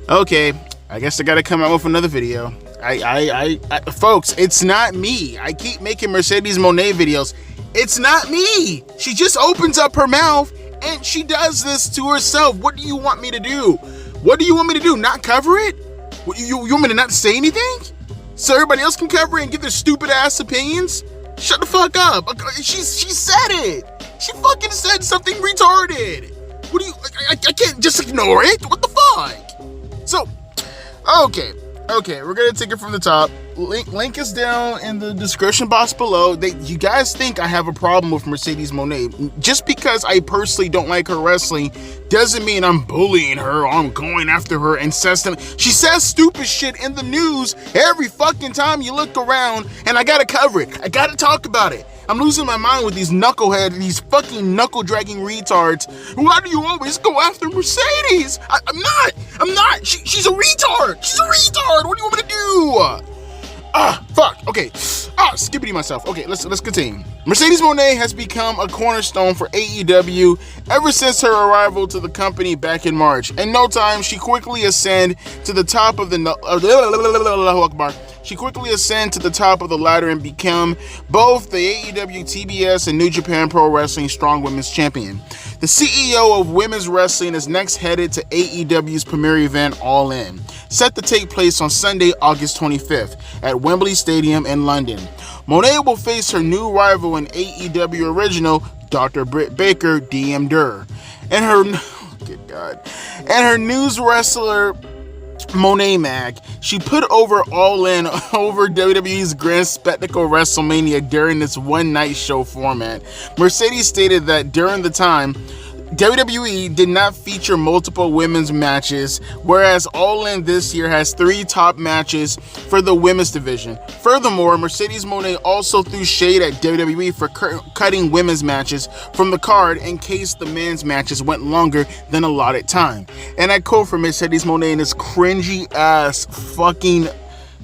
Okay, I guess I gotta come out with another video. Folks, it's not me. I keep making Mercedes Mone videos. It's not me. She just opens up her mouth and she does this to herself. What do you want me to do? What do you want me to do? Not cover it? You want me to not say anything? So everybody else can cover it and give their stupid ass opinions? Shut the fuck up. She said it. She fucking said something retarded. What do you, I can't just ignore it. What the fuck? So, okay, we're gonna take it from the top. Link is down in the description box below. You guys think I have a problem with Mercedes Mone. Just because I personally don't like her wrestling doesn't mean I'm bullying her or I'm going after her incessantly. She says stupid shit in the news every fucking time you look around, and I gotta cover it. I gotta talk about it. I'm losing my mind with these these fucking knuckle-dragging retards. Why do you always go after Mercedes? I'm not. She's a retard. She's a retard. What do you want me to do? Fuck. Okay. Skippity myself. Okay, let's continue. Mercedes Mone has become a cornerstone for AEW ever since her arrival to the company back in March. In no time, she quickly ascended to the top of the ladder and became both the AEW TBS and New Japan Pro Wrestling Strong Women's Champion. The CEO of Women's Wrestling is next headed to AEW's premier event, All In, set to take place on Sunday, August 25th at Wembley Stadium in London. Mone will face her new rival in AEW original, Dr. Britt Baker, DM Durr, and her news wrestler Mone Mag. She put over All In over WWE's Grand Spectacle WrestleMania during this one-night show format. Mercedes stated that during the time, WWE did not feature multiple women's matches, whereas All In this year has 3 top matches for the women's division. Furthermore, Mercedes Mone also threw shade at WWE for cutting women's matches from the card in case the men's matches went longer than allotted time. And I quote from Mercedes Mone in this cringy ass fucking...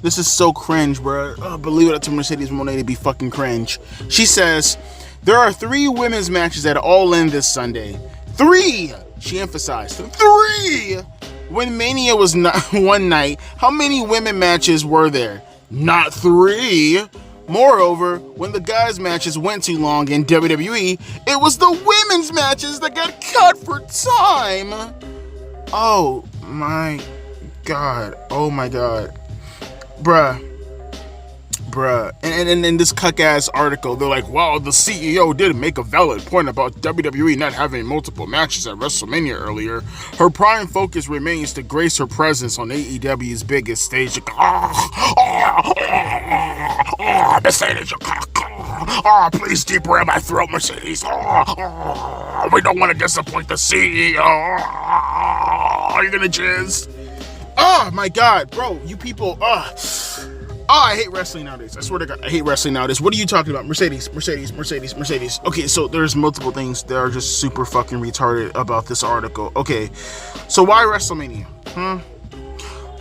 This is so cringe, bro. Believe it up to Mercedes Mone to be fucking cringe. She says, "There are 3 women's matches at All In this Sunday. 3! She emphasized. 3! When Mania was not one night, how many women matches were there? Not 3. Moreover, when the guys' matches went too long in WWE, it was the women's matches that got cut for time." Oh my god. Oh my god. Bruh. And in this cuck-ass article, they're like, wow, the CEO did make a valid point about WWE not having multiple matches at WrestleMania earlier. Her prime focus remains to grace her presence on AEW's biggest stage. Mercedes, please deep around my throat, Mercedes. We don't want to disappoint the CEO. Are you gonna jizz? Oh my god, bro, you people, I hate wrestling nowadays. I swear to God, I hate wrestling nowadays. What are you talking about? Mercedes. Okay, so there's multiple things that are just super fucking retarded about this article. Okay, so why WrestleMania?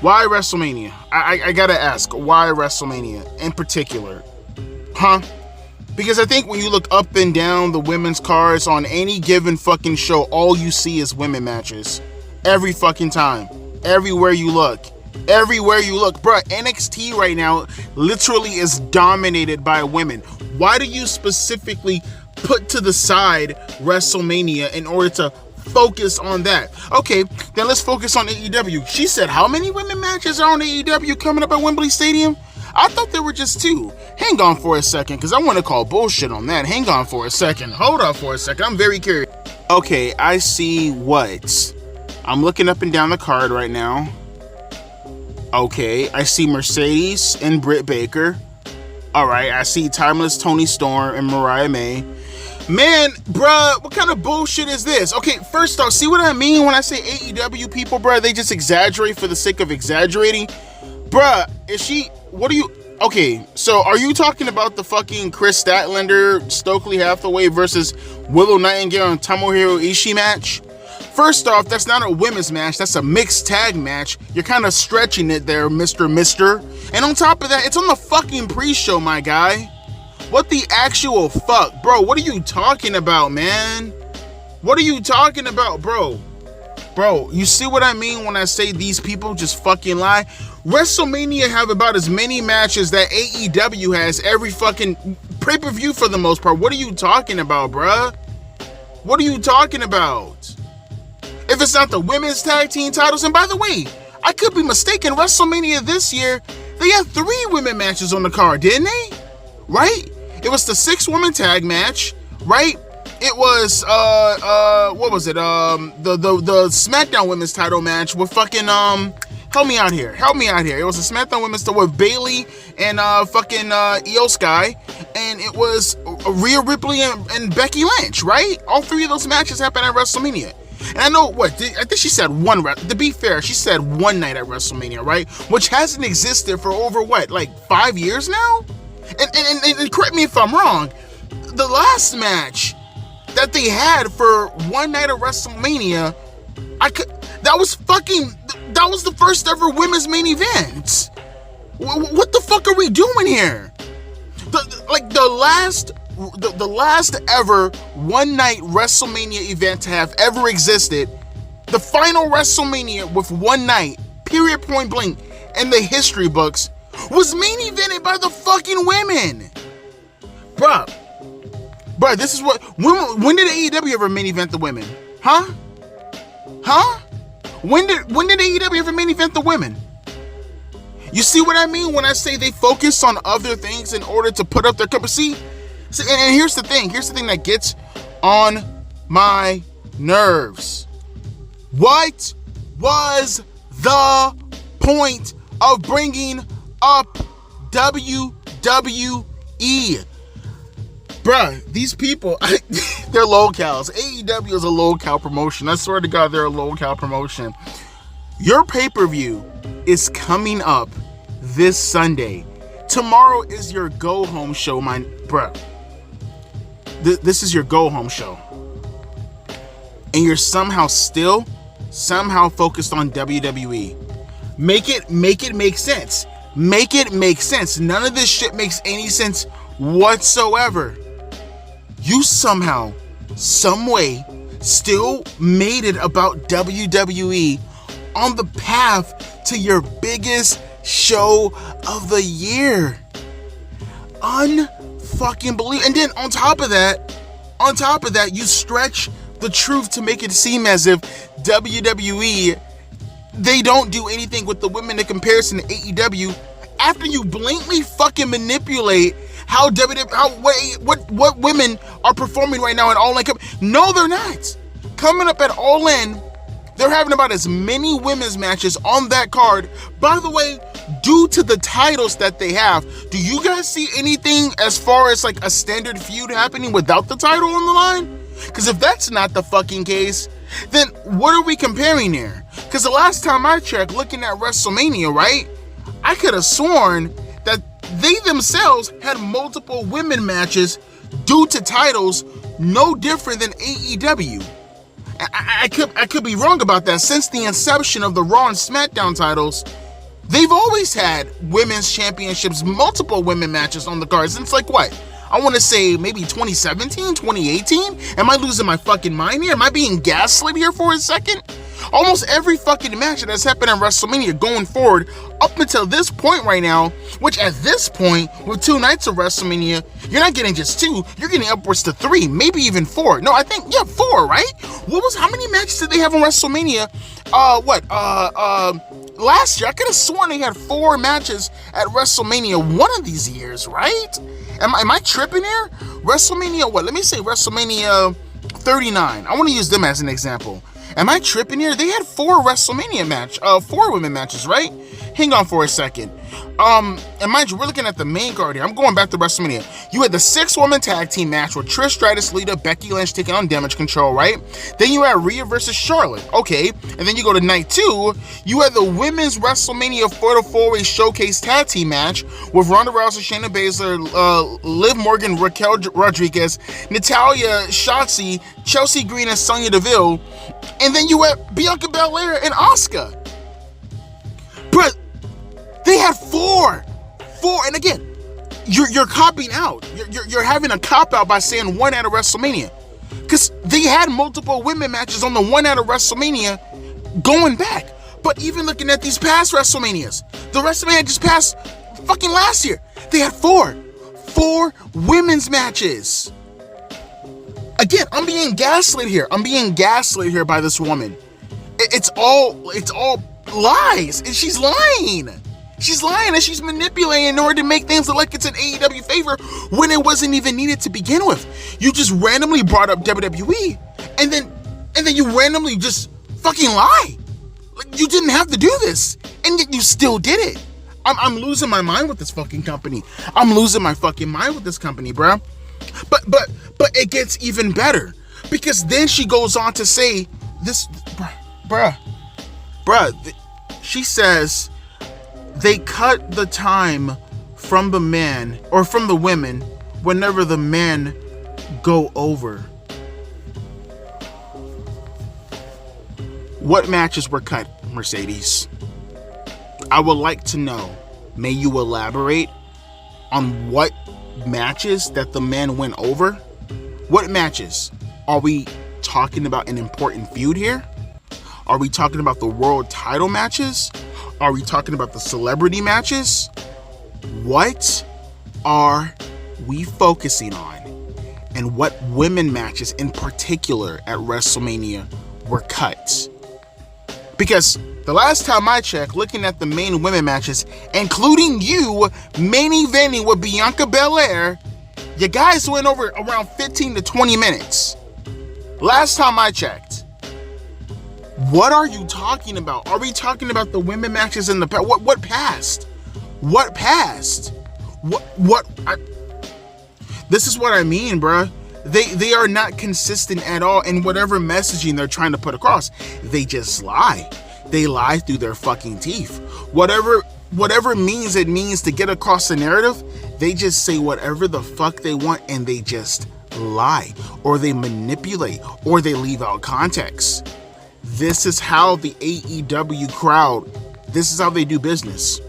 Why WrestleMania? I gotta ask, why WrestleMania in particular? Because I think when you look up and down the women's cards on any given fucking show, all you see is women matches. Every fucking time. Everywhere you look. Bruh, NXT right now literally is dominated by women. Why do you specifically put to the side WrestleMania in order to focus on that? Okay, then let's focus on AEW. She said, how many women matches are on AEW coming up at Wembley Stadium? I thought there were just 2. Hang on for a second, because I want to call bullshit on that. Hang on for a second. Hold on for a second. I'm very curious. Okay, I see what? I'm looking up and down the card right now. Okay, I see Mercedes and Britt Baker. Alright, I see Timeless Toni Storm and Mariah May. Man, bruh, what kind of bullshit is this? Okay, first off, see what I mean when I say AEW people, bruh? They just exaggerate for the sake of exaggerating. Bruh, okay, so are you talking about the fucking Chris Statlander, Stokely Hathaway versus Willow Nightingale and Tomohiro Ishii match? First off, that's not a women's match, that's a mixed tag match. You're kind of stretching it there, Mr. And on top of that, it's on the fucking pre-show, my guy. What the actual fuck? Bro, what are you talking about, man? What are you talking about, bro? Bro, you see what I mean when I say these people just fucking lie? WrestleMania have about as many matches that AEW has every fucking pay-per-view for the most part. What are you talking about, bruh? What are you talking about? If it's not the women's tag team titles, and by the way, I could be mistaken, WrestleMania this year, they had 3 women matches on the card, didn't they? Right? It was the 6-woman tag match, right? It was, what was it? The SmackDown women's title match with fucking, help me out here. It was a SmackDown women's title with Bayley and, fucking, Io Sky. And it was Rhea Ripley and Becky Lynch, right? All 3 of those matches happened at WrestleMania. And I know, I think she said to be fair, she said one night at WrestleMania, right? Which hasn't existed for over, 5 years now? And correct me if I'm wrong, the last match that they had for one night of WrestleMania, that was the first ever women's main event. What the fuck are we doing here? The last ever one night WrestleMania event to have ever existed, the final WrestleMania with one night, period, point blank, in the history books, was main evented by the fucking women. Bruh, this is what, when did AEW ever main event the women? Huh? When did AEW ever main event the women? You see what I mean when I say they focus on other things in order to put up their capacity? See, and here's the thing that gets on my nerves. What was the point of bringing up WWE? Bruh, these people, they're locals. AEW is a local promotion. I swear to God, they're a local promotion. Your pay-per-view is coming up this Sunday. Tomorrow is your go-home show, bruh. This is your go-home show. And you're somehow focused on WWE. Make it make sense. Make it make sense. None of this shit makes any sense whatsoever. You somehow, some way, still made it about WWE on the path to your biggest show of the year. Unfucking believable. And then on top of that, you stretch the truth to make it seem as if WWE, they don't do anything with the women in comparison to AEW, after you blatantly fucking manipulate what women are performing right now at All In. No, they're not. Coming up at All In, they're having about as many women's matches on that card. By the way, due to the titles that they have, do you guys see anything as far as a standard feud happening without the title on the line? Because if that's not the fucking case, then what are we comparing here? Because the last time I checked, looking at WrestleMania, right, I could have sworn that they themselves had multiple women matches due to titles no different than AEW. I could be wrong about that. Since the inception of the Raw and SmackDown titles, they've always had women's championships, multiple women matches on the cards. Since what? I want to say maybe 2017, 2018? Am I losing my fucking mind here? Am I being gaslit here for a second? Almost every fucking match that has happened in WrestleMania going forward up until this point right now, which at this point, with 2 nights of WrestleMania, you're not getting just 2, you're getting upwards to 3, maybe even 4. No, I think, 4, right? How many matches did they have on WrestleMania? Last year, I could have sworn they had 4 matches at WrestleMania one of these years, right? Am I tripping here? WrestleMania, let me say WrestleMania 39. I want to use them as an example. Am I tripping here? They had 4 WrestleMania 4 women matches, right? Hang on for a second. And mind you, we're looking at the main card here. I'm going back to WrestleMania. You had the 6-woman tag team match with Trish Stratus, Lita, Becky Lynch taking on Damage Control, right? Then you had Rhea versus Charlotte, okay. And then you go to night 2, you had the women's WrestleMania Fatal 4-Way Showcase tag team match with Ronda Rousey, Shayna Baszler, Liv Morgan, Raquel Rodriguez, Natalya, Shotzi, Chelsea Green, and Sonya Deville. And then you had Bianca Belair and Asuka. But they had 4, and again, you're copping out. You're having a cop out by saying 1 out of WrestleMania, because they had multiple women matches on the 1 out of WrestleMania, going back. But even looking at these past WrestleManias, the WrestleMania just passed fucking last year. They had four women's matches. Again, I'm being gaslit here. I'm being gaslit here by this woman. It's all lies. And she's lying. She's lying and she's manipulating in order to make things look like it's an AEW favor when it wasn't even needed to begin with. You just randomly brought up WWE and then you randomly just fucking lie. Like, you didn't have to do this, and yet you still did it. I'm losing my mind with this fucking company. I'm losing my fucking mind with this company, bruh. But it gets even better, because then she goes on to say this, bruh. She says they cut the time from the man or from the women whenever the men go over. What matches were cut, Mercedes? I would like to know. May you elaborate on what matches that the men went over? What matches? Are we talking about an important feud here? Are we talking about the world title matches? Are we talking about the celebrity matches? What are we focusing on? And what women matches in particular at WrestleMania were cut? Because the last time I checked, looking at the main women matches, including you main eventing with Bianca Belair, you guys went over around 15 to 20 minutes. Last time I checked. What are you talking about? Are we talking about the women matches in the past? What passed? What passed? This is what I mean, bruh. They are not consistent at all in whatever messaging they're trying to put across. They just lie. They lie through their fucking teeth. Whatever means it means to get across the narrative, they just say whatever the fuck they want and they just lie, or they manipulate, or they leave out context. This is how the AEW crowd, this is how they do business.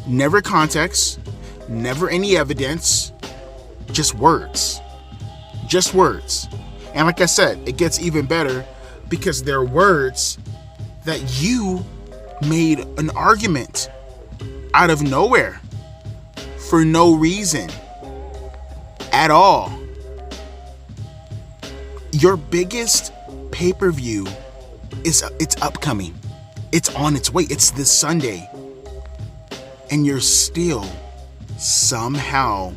Never context, never any evidence, just words. Just words. And like I said, it gets even better because they're words that you made an argument out of nowhere for no reason at all. Your biggest pay-per-view it's upcoming. It's on its way. It's this Sunday. And you're still somehow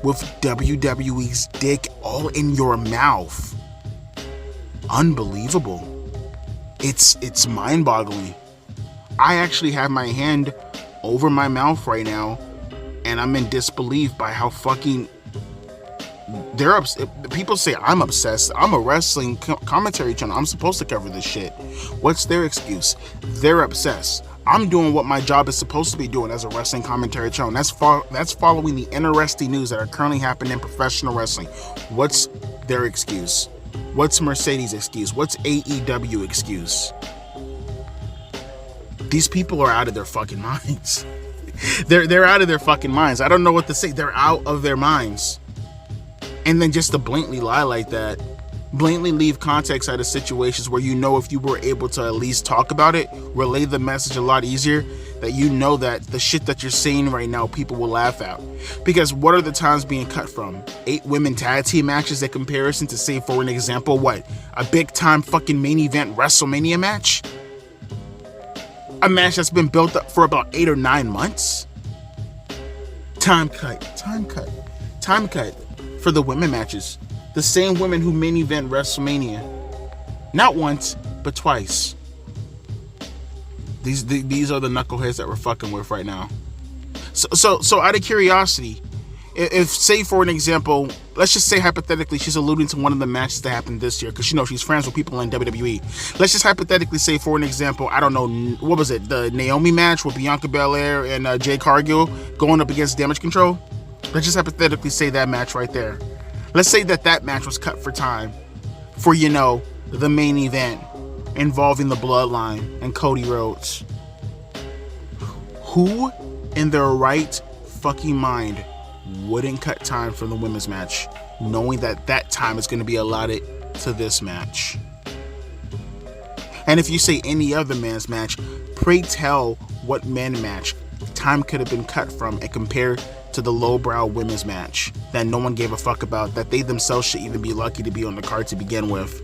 with WWE's dick all in your mouth. Unbelievable. It's mind-boggling. I actually have my hand over my mouth right now, and I'm in disbelief by how fucking people say I'm obsessed. I'm a wrestling commentary channel. I'm supposed to cover this shit. What's their excuse? They're obsessed. I'm doing what my job is supposed to be doing as a wrestling commentary channel. That's following the interesting news that are currently happening in professional wrestling. What's their excuse? What's Mercedes' excuse? What's AEW excuse? These people are out of their fucking minds. They're out of their fucking minds. I don't know what to say. They're out of their minds. And then just to blatantly lie like that, blatantly leave context out of situations where you know if you were able to at least talk about it, relay the message a lot easier, that you know that the shit that you're saying right now people will laugh at. Because what are the times being cut from? 8 women tag team matches in comparison to, say for an example, what? A big time fucking main event WrestleMania match? A match that's been built up for about 8 or 9 months? Time cut for the women matches. The same women who main event WrestleMania. Not once, but twice. These are the knuckleheads that we're fucking with right now. So out of curiosity, if say for an example, let's just say hypothetically she's alluding to one of the matches that happened this year, because you know she's friends with people in WWE. Let's just hypothetically say for an example, I don't know, what was it? The Naomi match with Bianca Belair and Jade Cargill going up against Damage Control? Let's just hypothetically say that match right there. Let's say that match was cut for time for, you know, the main event involving the Bloodline and Cody Rhodes. Who in their right fucking mind wouldn't cut time for the women's match, knowing that time is going to be allotted to this match? And if you say any other man's match, pray tell what men match time could have been cut from and compared to the lowbrow women's match that no one gave a fuck about, that they themselves should even be lucky to be on the card to begin with.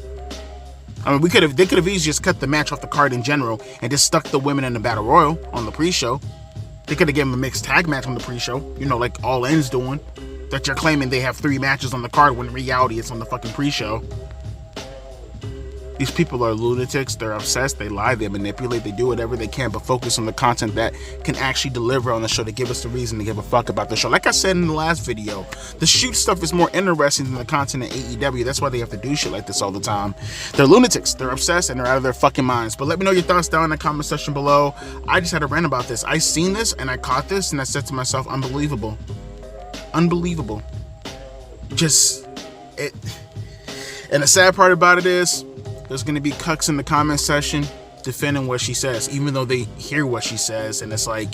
I mean, they could have easily just cut the match off the card in general and just stuck the women in the Battle Royal on the pre-show. They could have given them a mixed tag match on the pre-show, you know, like All In's doing. That you're claiming they have 3 matches on the card when in reality it's on the fucking pre-show. These people are lunatics, they're obsessed, they lie, they manipulate, they do whatever they can, but focus on the content that can actually deliver on the show to give us the reason to give a fuck about the show. Like I said in the last video, the shoot stuff is more interesting than the content in AEW. That's why they have to do shit like this all the time. They're lunatics, they're obsessed, and they're out of their fucking minds. But let me know your thoughts down in the comment section below. I just had a rant about this. I seen this, and I caught this, and I said to myself, unbelievable. Unbelievable. Just, it. And the sad part about it is, there's going to be cucks in the comment section defending what she says, even though they hear what she says, and it's like,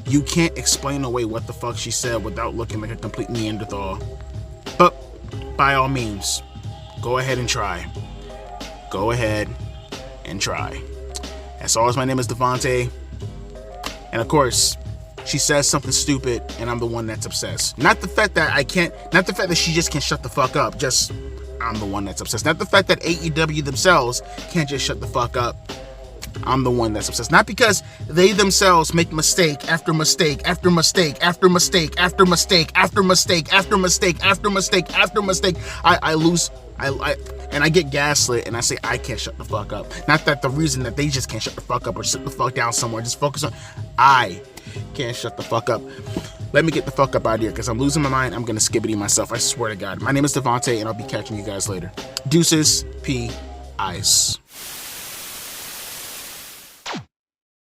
you can't explain away what the fuck she said without looking like a complete Neanderthal. But, by all means, go ahead and try. Go ahead and try. As always, my name is Devontae, and of course, she says something stupid, and I'm the one that's obsessed. Not the fact that she just can't shut the fuck up, just I'm the one that's obsessed. Not the fact that AEW themselves can't just shut the fuck up. I'm the one that's obsessed. Not because they themselves make mistake after mistake after mistake after mistake after mistake after mistake after mistake after mistake after mistake. I get gaslit and I say I can't shut the fuck up. Not that the reason that they just can't shut the fuck up or sit the fuck down somewhere. Just focus on I can't shut the fuck up. Let me get the fuck up out of here because I'm losing my mind. I'm going to skibbity myself. I swear to God. My name is Devontae and I'll be catching you guys later. Deuces, P, Ice.